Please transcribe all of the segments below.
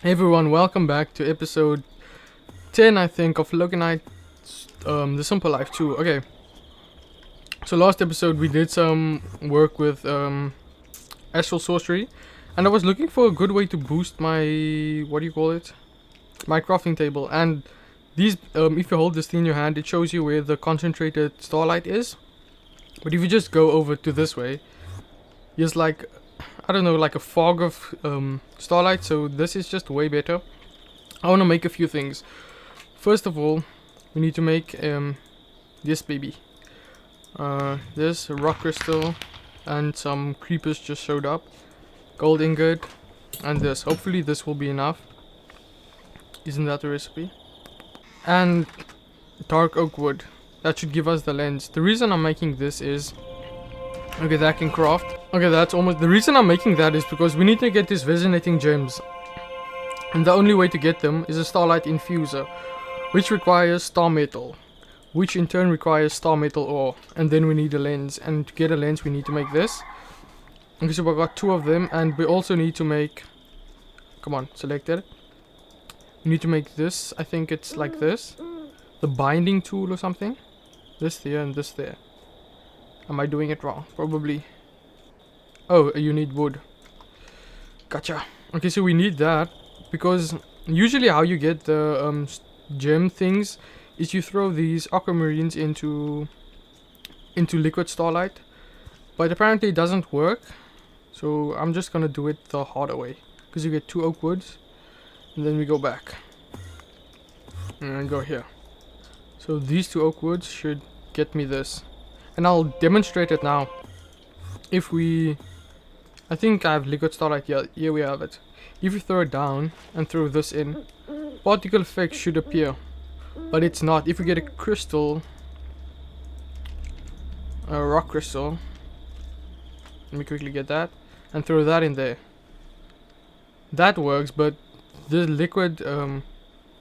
Hey everyone, welcome back to episode 10, I think, of Loganite, The Simple Life 2. Okay, so last episode we did some work with Astral Sorcery, and I was looking for a good way to boost my, what do you call it? My crafting table. And these, if you hold this thing in your hand, it shows you where the concentrated starlight is. But if you just go over to this way, there's like, I don't know, like a fog of starlight, so this is just way better. I want to make a few things. First of all, we need to make this baby. This rock crystal and some creepers just showed up. Gold ingot and this. Hopefully this will be enough. Isn't that the recipe? And dark oak wood. That should give us the lens. The reason I'm making this is... Okay, that can craft. Okay, that's almost... The reason I'm making that is because we need to get these resonating gems. And the only way to get them is a starlight infuser, which requires star metal, which in turn requires star metal ore. And then we need a lens. And to get a lens we need to make this. Okay, so we got two of them, and we also need to make... Come on, select it. We need to make this. I think it's like this. The binding tool or something. This there and this there. Am I doing it wrong? Probably. Oh, you need wood. Gotcha. Okay, so we need that. Because usually how you get the gem things is you throw these aquamarines into liquid starlight. But apparently it doesn't work. So I'm just gonna do it the harder way. Because you get 2 oak woods. And then we go back. And go here. So these 2 oak woods should get me this. And I'll demonstrate it now. If we... I think I have liquid starlight. Yeah, here we have it. If you throw it down and throw this in, particle effect should appear. But it's not. If we get a crystal, a rock crystal, let me quickly get that, and throw that in there. That works, but the liquid, the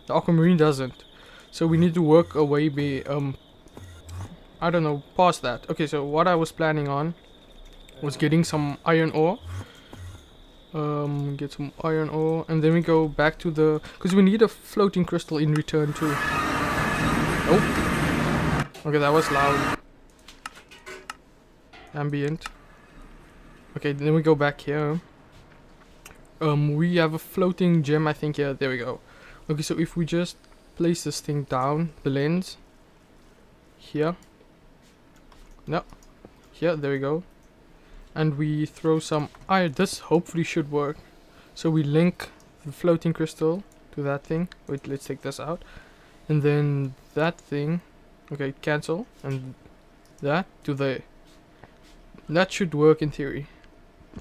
aquamarine doesn't. So we need to work a way I don't know, past that. Okay, so what I was planning on was getting some iron ore. Get some iron ore, and then we go back to the... Because we need a floating crystal in return too. Oh. Okay, that was loud. Ambient. Okay, then we go back here. We have a floating gem, I think. Yeah, there we go. Okay, so if we just place this thing down, the lens. Here. No. Here, there we go. And we throw some iron. This hopefully should work. So we link the floating crystal to that thing. Wait, let's take this out. And then that thing. Okay, cancel. And that to there. That should work in theory.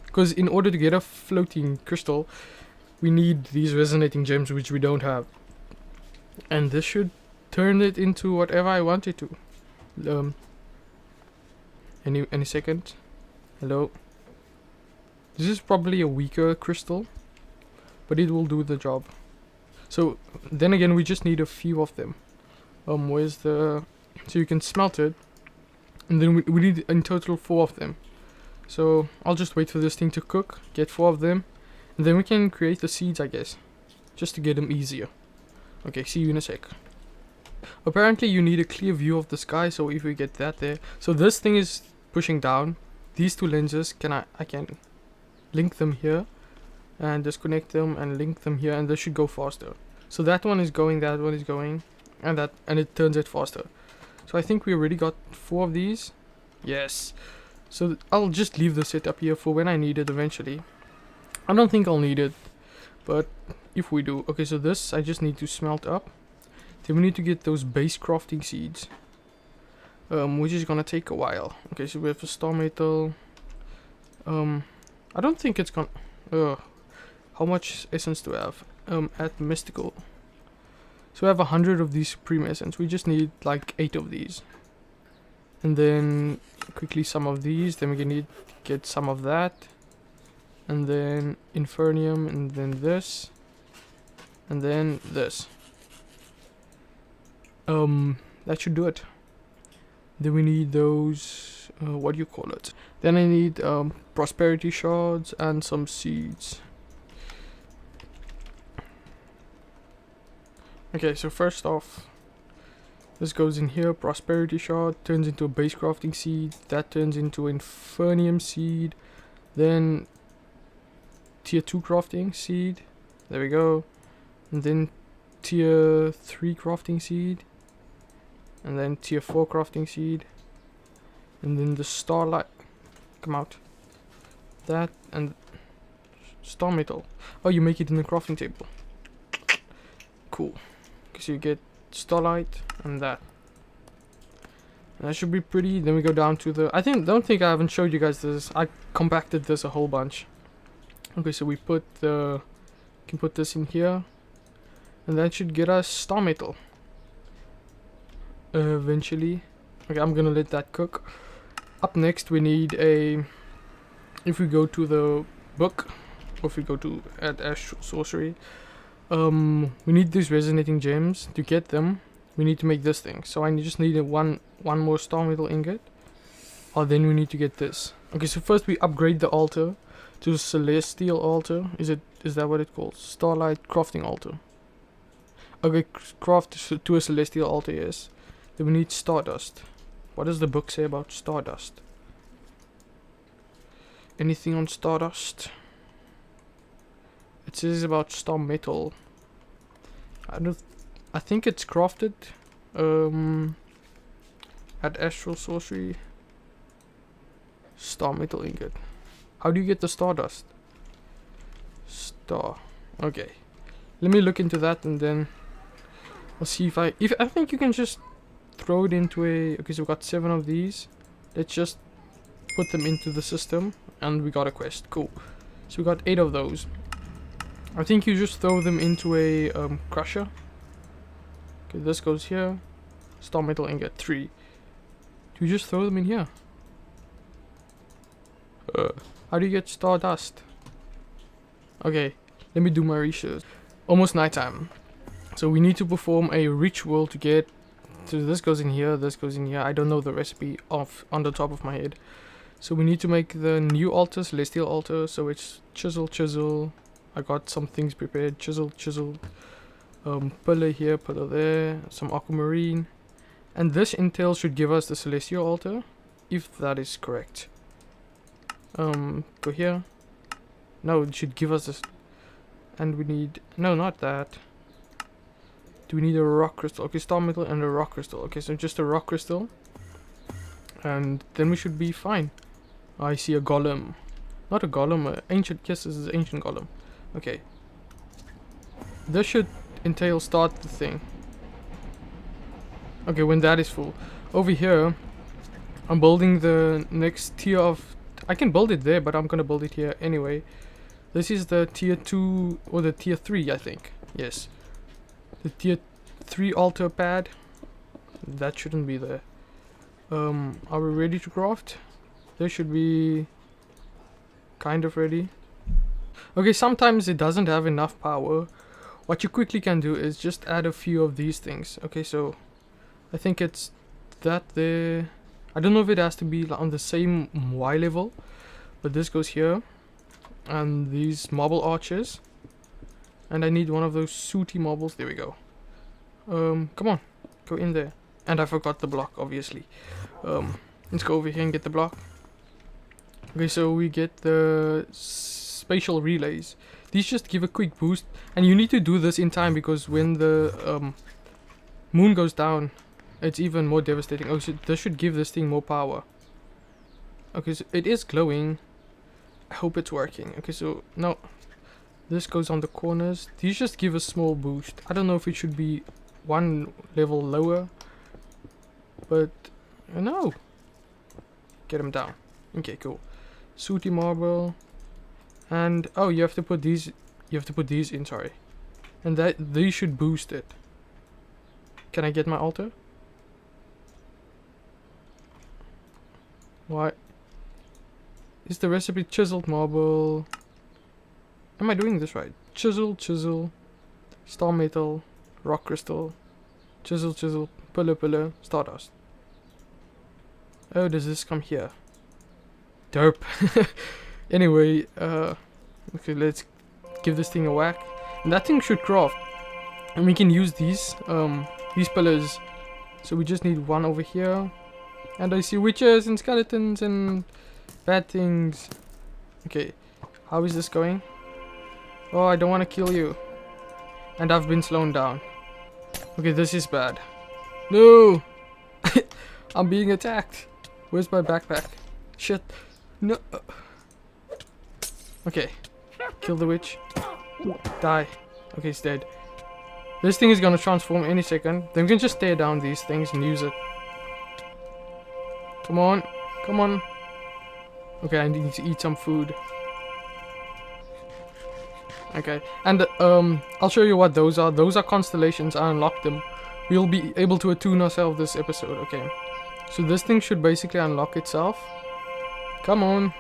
Because in order to get a floating crystal, we need these resonating gems, which we don't have. And this should turn it into whatever I want it to. Any second. Hello. This is probably a weaker crystal, but it will do the job. So then again, we just need a few of them. Where's the... So you can smelt it, and then we need in total 4 of them. So I'll just wait for this thing to cook, get 4 of them, and then we can create the seeds, I guess, just to get them easier. Okay, see you in a sec. Apparently you need a clear view of the sky, so if we get that there. So this thing is pushing down. These 2 lenses, I can link them here and disconnect them and link them here, and this should go faster. So that one is going, that one is going, and it turns it faster. So I think we already got 4 of these. Yes. So I'll just leave the setup here for when I need it eventually. I don't think I'll need it, but if we do. Okay, so this I just need to smelt up. Then we need to get those base crafting seeds. Which is gonna take a while. Okay, so we have the star metal. I don't think it's gonna... how much essence do we have? At mystical. So we have 100 of these supreme essence. We just need like 8 of these. And then quickly some of these. Then we can need get some of that. And then infernium, and then this. And then this. That should do it. Then we need those, what do you call it? Then I need prosperity shards and some seeds. Okay, so first off, this goes in here. Prosperity shard turns into a base crafting seed. That turns into Infernium seed. Then tier 2 crafting seed. There we go. And then tier 3 crafting seed. And then tier 4 crafting seed. And then the starlight. Come out. That and star metal. Oh, you make it in the crafting table. Cool. Because you get starlight and that. And that should be pretty. Then we go down to the... don't think I haven't showed you guys this. I compacted this a whole bunch. Okay, so we put the... can put this in here. And that should get us star metal. Eventually. Okay, I'm gonna let that cook. Up next we need a... if we go to the book, or if we go to Astral Sorcery, we need these resonating gems. To get them, we need to make this thing. So I just need one more star metal ingot. Oh, then we need to get this. Okay, so first we upgrade the altar to celestial altar. Is that what it calls? Starlight crafting altar. Okay, craft to a celestial altar, yes. Then we need stardust. What does the book say about stardust? Anything on stardust? It says about star metal. I think it's crafted at Astral Sorcery. Star metal ingot. How do you get the stardust? Star. Okay. Let me look into that and then I'll see if I think you can just throw it into a... okay, so we got 7 of these. Let's just put them into the system and we got a quest. Cool. So we got 8 of those. I think you just throw them into a crusher. Okay, this goes here. Star metal ingot 3. Do you just throw them in here? How do you get stardust? Okay, let me do my research. Almost nighttime. So we need to perform a ritual to get... so this goes in here, this goes in here. I don't know the recipe on the top of my head. So we need to make the new altar, celestial altar. So it's chisel, chisel. I got some things prepared. Chisel, chisel. Pillar here, pillar there. Some aquamarine. And this intel should give us the celestial altar, if that is correct. Go here. No, it should give us this. And we need... no, not that. Do we need a rock crystal? Okay, star metal and a rock crystal. Okay, so just a rock crystal. And then we should be fine. I see a golem. Not a golem, ancient... yes, this is ancient golem. Okay. This should entail start the thing. Okay, when that is full. Over here, I'm building the next tier of... I can build it there, but I'm gonna build it here anyway. This is the tier 2, or the tier 3, I think. Yes. The tier 3 altar pad. That shouldn't be there. Are we ready to craft? This should be kind of ready. Okay, sometimes it doesn't have enough power. What you quickly can do is just add a few of these things. Okay, so I think it's that there. I don't know if it has to be on the same Y level, but this goes here. And these marble arches. And I need one of those sooty marbles. There we go. Come on, go in there. And I forgot the block, obviously. Let's go over here and get the block. Okay, so we get the spatial relays. These just give a quick boost, and you need to do this in time because when the moon goes down, it's even more devastating. Oh, so this should give this thing more power. Okay, so it is glowing. I hope it's working. Okay, so no, this goes on the corners. These just give a small boost. I don't know if it should be one level lower, but no. Get him down. Okay, cool. Sooty marble. And oh, you have to put these. You have to put these in. Sorry, and these should boost it. Can I get my altar? Why? Is the recipe chiseled marble? Am I doing this right? Chisel, chisel, star metal, rock crystal, chisel, chisel, pillar, pillar, stardust. Oh, does this come here? Derp. Anyway, okay, let's give this thing a whack. And that thing should craft. And we can use these pillars. So we just need one over here. And I see witches and skeletons and bad things. Okay, how is this going? Oh, I don't want to kill you. And I've been slowed down. Okay, this is bad. No! I'm being attacked. Where's my backpack? Shit. No. Okay. Kill the witch. Die. Okay, it's dead. This thing is gonna transform any second. Then we can just tear down these things and use it. Come on. Come on. Okay, I need to eat some food. Okay, and I'll show you what those are. Those are constellations. I unlocked them. We'll be able to attune ourselves this episode. Okay, so this thing should basically unlock itself. Come on.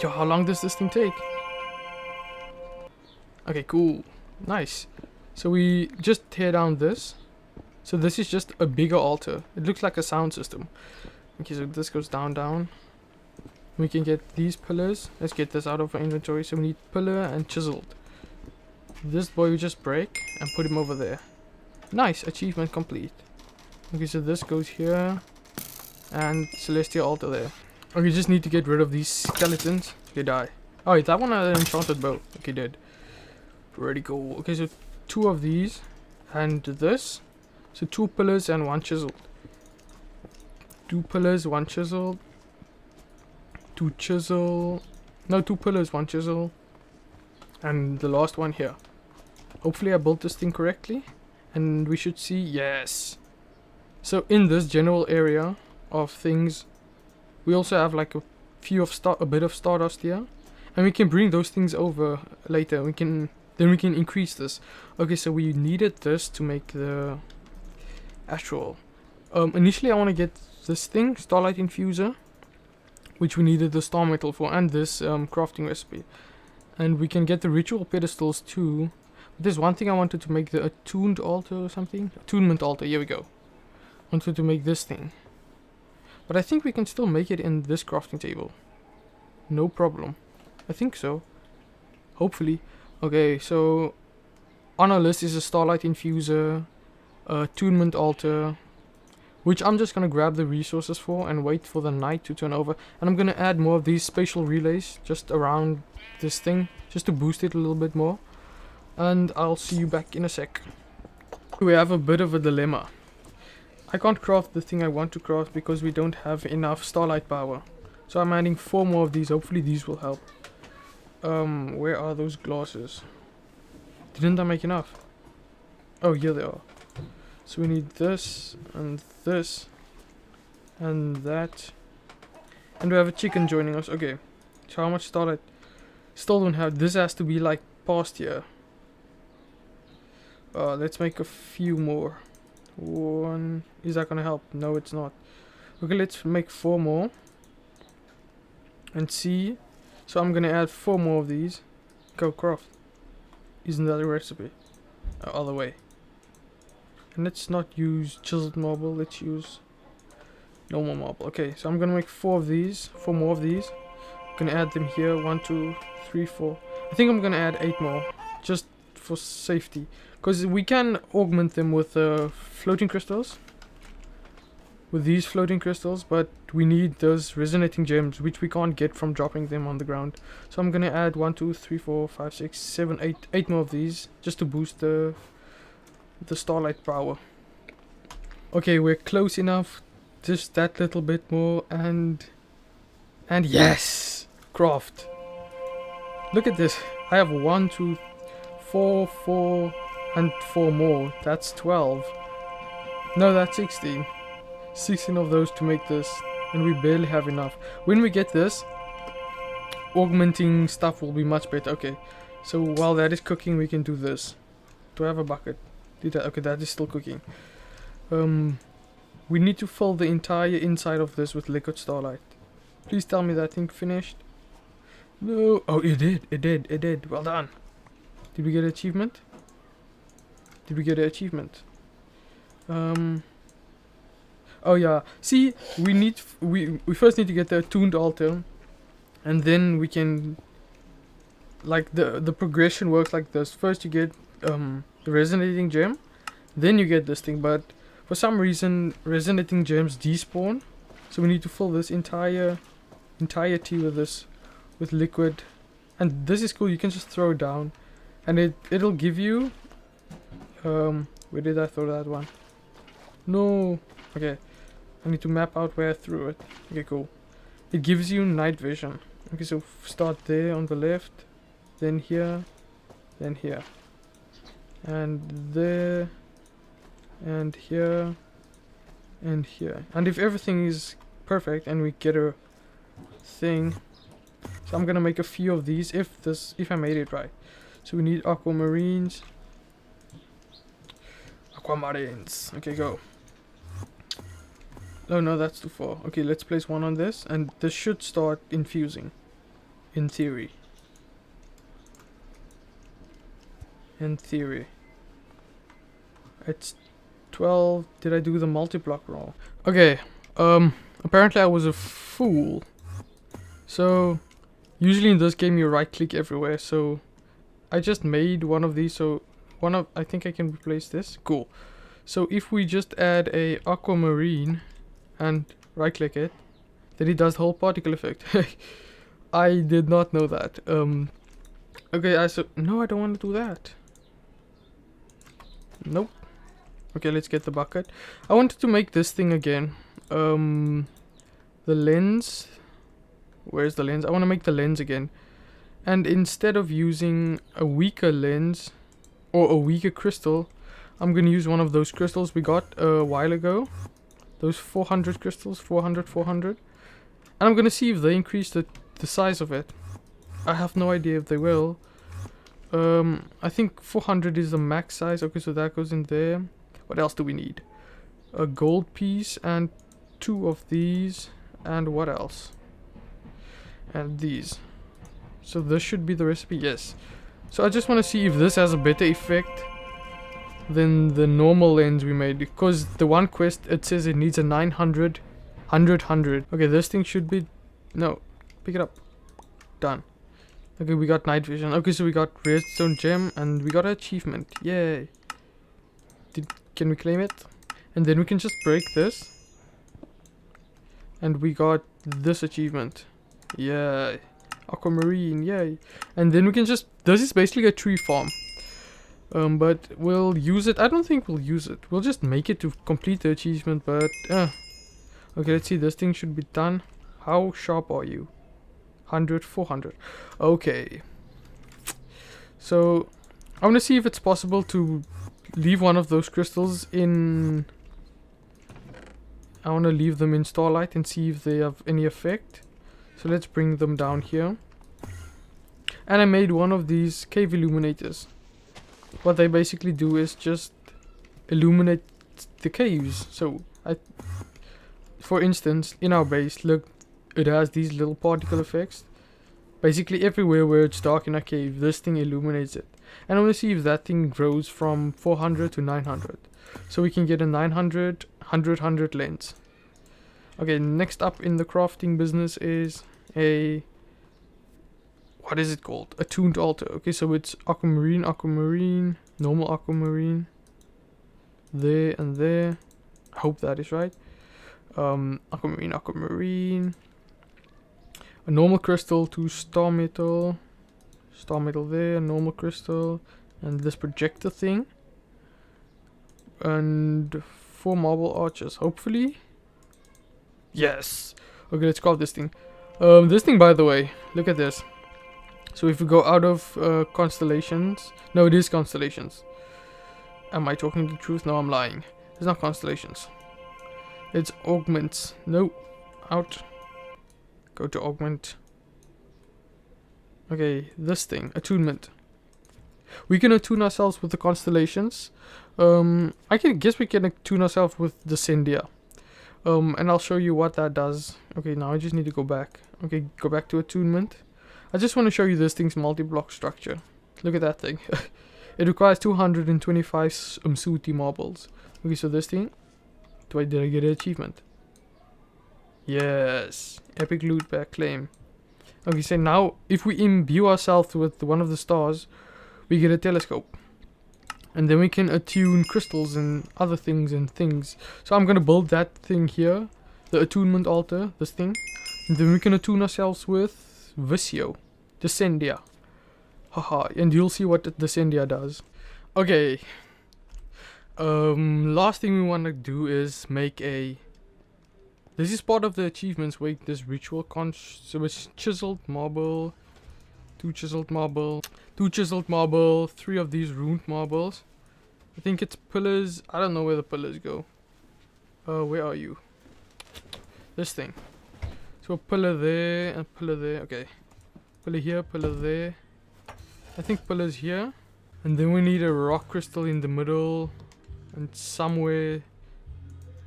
Yo, how long does this thing take? Okay, cool. Nice. So we just tear down this. So this is just a bigger altar. It looks like a sound system. Okay, so this goes down, down. We can get these pillars. Let's get this out of our inventory. So we need pillar and chiseled. This boy we just break and put him over there. Nice, achievement complete. Okay, so this goes here. And celestial altar there. Okay, just need to get rid of these skeletons. Okay, die. Oh, wait, that one had an enchanted bow. Okay, dead. Pretty cool. Okay, so 2 of these. And this. So 2 pillars and 1 chiseled. 2 pillars, 1 chisel. 2 chisel. No, 2 pillars, 1 chisel. And the last one here. Hopefully I built this thing correctly. And we should see, yes. So in this general area of things, we also have like a bit of stardust here. And we can bring those things over later. Then we can increase this. Okay, so we needed this to make the astral. Initially I want to get this thing, starlight infuser, which we needed the star metal for, and this crafting recipe. And we can get the ritual pedestals too. But there's one thing I wanted to make, the attuned altar or something. Attunement altar, here we go. Wanted to make this thing. But I think we can still make it in this crafting table. No problem. I think so. Hopefully. Okay, so on our list is a starlight infuser, attunement altar, which I'm just gonna grab the resources for and wait for the night to turn over. And I'm gonna add more of these spatial relays just around this thing, just to boost it a little bit more. And I'll see you back in a sec. We have a bit of a dilemma. I can't craft the thing I want to craft because we don't have enough starlight power. So I'm adding 4 more of these. Hopefully these will help. Where are those glasses? Didn't I make enough? Oh, here they are. So we need this and this and that. And we have a chicken joining us. Okay. So how much starlight? Still don't have. This has to be like past here. Let's make a few more. 1. Is that gonna help? No, it's not. Okay, let's make 4 more. And see. So I'm gonna add 4 more of these. Go craft. Isn't that a recipe? Other way. And let's not use chiseled marble. Let's use normal marble. Okay, so I'm gonna make 4 of these. 4 more of these. I'm gonna add them here. 1, 2, 3, 4. I think I'm gonna add 8 more. Just for safety. Because we can augment them with floating crystals. With these floating crystals, but we need those resonating gems, which we can't get from dropping them on the ground. So I'm gonna add 1, 2, 3, 4, 5, 6, 7, 8, 8 more of these, just to boost the starlight power. Okay, we're close enough. Just that little bit more, and yes, craft. Look at this. I have 1, 2, 4, 4, and 4 more. That's 12. No, that's 16. 16 of those to make this, and we barely have enough. When we get this, augmenting stuff will be much better. Okay, so while that is cooking, we can do this. Do I have a bucket? Did that? Okay, that is still cooking. We need to fill the entire inside of this with liquid starlight. Please tell me that thing finished. No. Oh, it did. It did. It did. Well done. Did we get an achievement? Did we get an achievement? Oh yeah, see, we first need to get the attuned altar, and then we can, like, the progression works like this. First you get the resonating gem, then you get this thing. But for some reason, resonating gems despawn, so we need to fill this entirety with liquid. And this is cool. You can just throw it down, and it'll give you. Where did I throw that one? No. Okay, I need to map out where I threw it. Okay, cool. It gives you night vision. Okay, so start there on the left, then here, then here, and there, and here, and here. And if everything is perfect and we get a thing, so I'm gonna make a few of these if I made it right. So we need aquamarines. Okay, go. Oh no, that's too far. Okay, let's place one on this, and this should start infusing. In theory. It's 12. Did I do the multi-block roll? Okay, apparently I was a fool. So, usually in this game you right click everywhere, so I just made one of these, so I think I can replace this. Cool. So if we just add a aquamarine and right click it, then it does the whole particle effect. I did not know that. Okay, no, I don't want to do that. Nope. Okay, let's get the bucket. I wanted to make this thing again. The lens. Where's the lens? I want to make the lens again. And instead of using a weaker lens or a weaker crystal, I'm going to use one of those crystals we got a while ago. Those 400 crystals, 400. And I'm going to see if they increase the size of it. I have no idea if they will. I think 400 is the max size. Okay, so that goes in there. What else do we need? A gold piece and 2 of these. And what else? And these. So this should be the recipe, yes. So I just want to see if this has a better effect than the normal lens we made. Because the one quest, it says it needs a 900, 100. Okay, this thing should be... No, pick it up. Done. Okay, we got night vision. Okay, so we got redstone gem and we got an achievement. Yay. Can we claim it? And then we can just break this. And we got this achievement. Yay. Aquamarine, yay. And then we can just... This is basically a tree farm. But we'll use it. I don't think we'll use it. We'll just make it to complete the achievement, but... Okay, let's see. This thing should be done. How sharp are you? 100, 400. Okay. So, I want to see if it's possible to leave one of those crystals in... I want to leave them in starlight and see if they have any effect. So let's bring them down here. And I made one of these cave illuminators. What they basically do is just illuminate the caves. So, for instance, in our base, look, it has these little particle effects. Basically everywhere where it's dark in a cave, this thing illuminates it. And I want to see if that thing grows from 400 to 900. So we can get a 900, 100 lens. Okay, next up in the crafting business is a... What is it called? A tuned altar. Okay, so it's aquamarine, normal aquamarine. There and there. I hope that is right. Aquamarine. A normal crystal to star metal. Star metal there, normal crystal. And this projector thing. And 4 marble arches, hopefully. Yes! Okay, let's craft this thing. This thing, by the way, look at this. So if we go out of constellations... No, it is constellations. Am I talking the truth? No, I'm lying. It's not constellations. It's augments. No. Out. Go to augment. Okay, this thing. Attunement. We can attune ourselves with the constellations. I guess we can attune ourselves with the Descendia. And I'll show you what that does. Okay, now I just need to go back. Okay, go back to attunement. I just want to show you this thing's multi-block structure. Look at that thing. It requires 225 Sooty marbles. Okay, so this thing. Did I get an achievement? Yes. Epic loot back claim. Okay, so now if we imbue ourselves with one of the stars, we get a telescope. And then we can attune crystals and other things and things. So I'm gonna build that thing here, the attunement altar, this thing. And then we can attune ourselves with Visio, Descendia. Haha, and you'll see what Descendia does. Okay. Last thing we want to do is make a... This is part of the achievements. Wait, this ritual so it's chiseled marble, 2 chiseled marble, 2 chiseled marble, 3 of these ruined marbles. I think it's pillars. I don't know where the pillars go. Where are you? This thing. So a pillar there and a pillar there. Okay. Pillar here, pillar there. I think pillars here. And then we need a rock crystal in the middle. And somewhere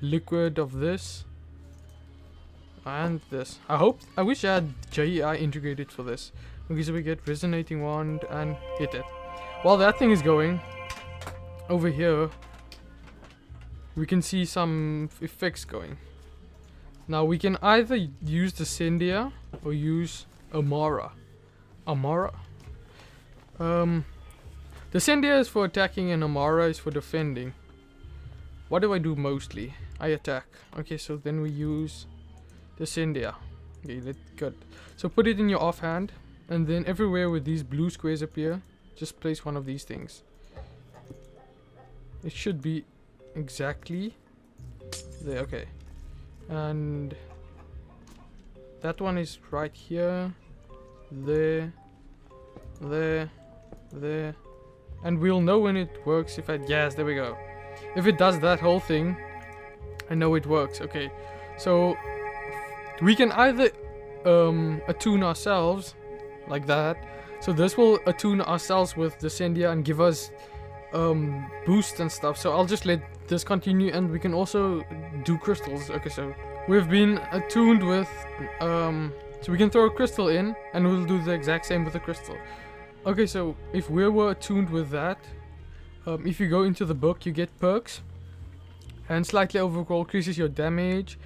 liquid of this. And this. I wish I had JEI integrated for this. Okay, so we get resonating wand and hit it. While that thing is going, over here, we can see some effects going. Now we can either use the Descendia or use Amara. Descendia is for attacking and Amara is for defending. What do I do mostly? I attack. Okay, so then we use Descendia. Okay, good. So put it in your offhand, and then everywhere where these blue squares appear, just place one of these things. It should be exactly there. Okay, and that one is right here, there, and we'll know when it works if yes, there we go. If it does that whole thing, I know it works. Okay, so we can either attune ourselves like that. So this will attune ourselves with Descendia and give us boosts and stuff. So I'll just let this continue, and we can also do crystals. Okay, so we've been attuned with so we can throw a crystal in and we'll do the exact same with the crystal. Okay, so if we were attuned with that, if you go into the book, you get perks, and slightly overall increases your damage,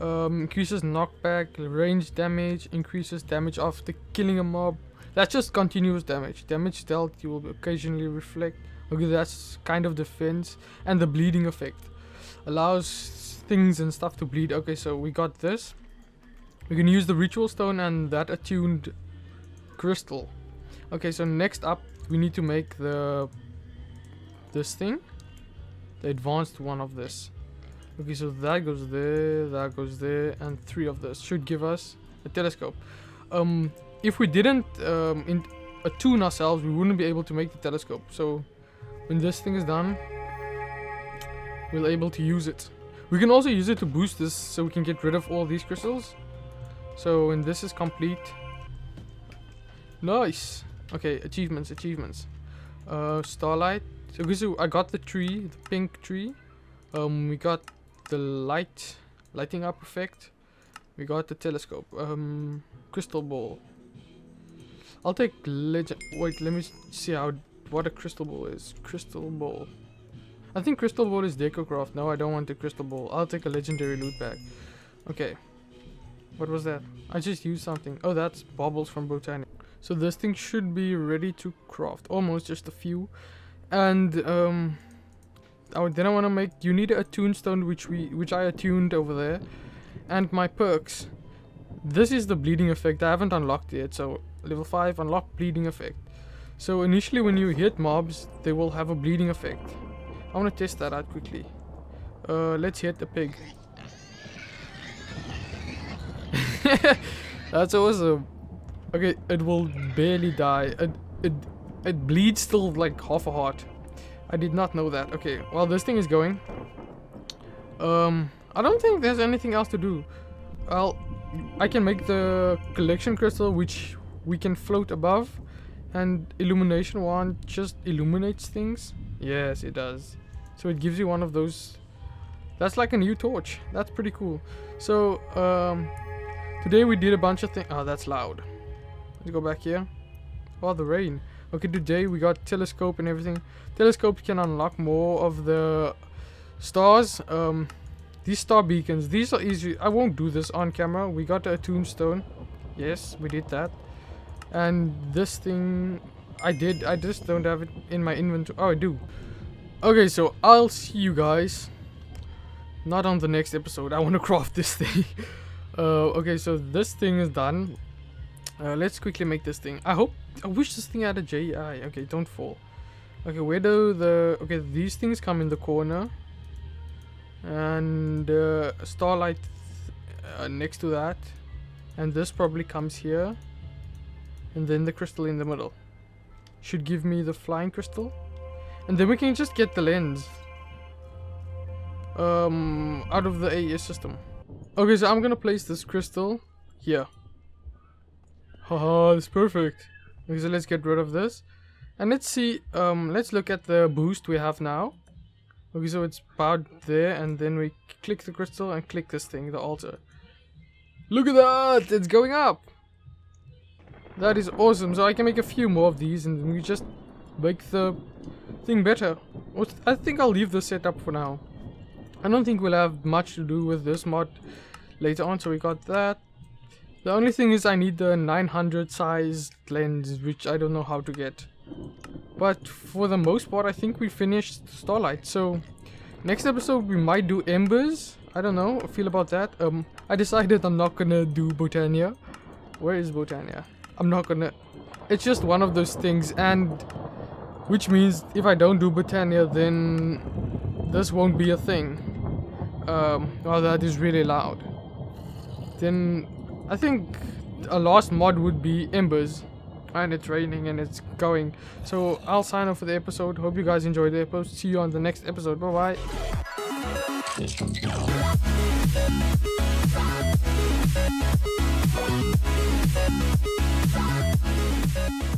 increases knockback, range damage, increases damage after killing a mob. That's just continuous damage. Damage dealt, you will occasionally reflect. Okay, that's kind of defense. And the bleeding effect allows things and stuff to bleed. Okay, so we got this. We can use the ritual stone and that attuned crystal. Okay, so next up we need to make this thing, the advanced one of this. Okay, so that goes there, and 3 of this should give us a telescope. If we didn't attune ourselves, we wouldn't be able to make the telescope. So when this thing is done, we're able to use it. We can also use it to boost this, so we can get rid of all these crystals. So when this is complete, nice. Okay, achievements. Starlight. So I got the tree, the pink tree. We got the lighting up effect. We got the telescope. Crystal ball. I'll take legend. Wait, let me see what a crystal ball is. Crystal ball. I think crystal ball is decocraft. No, I don't want the crystal ball. I'll take a legendary loot bag. Okay. What was that? I just used something. Oh, that's baubles from Botanic. So this thing should be ready to craft. Almost, just a few. And then I want to make. You need a tombstone, which I attuned over there, and my perks. This is the bleeding effect. I haven't unlocked it yet. So level 5, unlock bleeding effect. So initially, when you hit mobs, they will have a bleeding effect. I want to test that out quickly. Let's hit a pig. That's awesome. Okay, it will barely die. It bleeds still like half a heart. I did not know that. Okay, while this thing is going, I don't think there's anything else to do. Well, I can make the collection crystal, which we can float above, and illumination wand just illuminates things. Yes, it does. So it gives you one of those. That's like a new torch. That's pretty cool. So today we did a bunch of things. Oh, that's loud. Let's go back here. Oh, the rain. Okay, today we got telescope and everything. Telescope can unlock more of the stars. These star beacons, these are easy. I won't do this on camera. We got a tombstone. Yes, we did that. And this thing, I did. I just don't have it in my inventory. Oh, I do. Okay, so I'll see you guys. Not on the next episode. I want to craft this thing. Okay, so this thing is done. Let's quickly make this thing. I wish this thing had a JI. Okay, don't fall. Okay, where do okay, these things come in the corner. And starlight next to that. And this probably comes here. And then the crystal in the middle. Should give me the flying crystal. And then we can just get the lens. Out of the AES system. Okay, so I'm gonna place this crystal here. Haha, that's perfect. Okay, so let's get rid of this. And let's see, let's look at the boost we have now. Okay, so it's about there, and then we click the crystal and click this thing, the altar. Look at that! It's going up! That is awesome. So I can make a few more of these, and then we just make the thing better. I think I'll leave this setup for now. I don't think we'll have much to do with this mod later on, so we got that. The only thing is I need the 900 size lens, which I don't know how to get. But for the most part, I think we finished Starlight. So next episode we might do Embers. I don't know, I feel about that. I decided I'm not gonna do Botania. Where is Botania? I'm not gonna. It's just one of those things, and which means if I don't do Botania, then this won't be a thing. Oh, that is really loud. Then I think a last mod would be Embers. And it's raining and it's going. So I'll sign off for the episode. Hope you guys enjoyed the episode. See you on the next episode. Bye bye.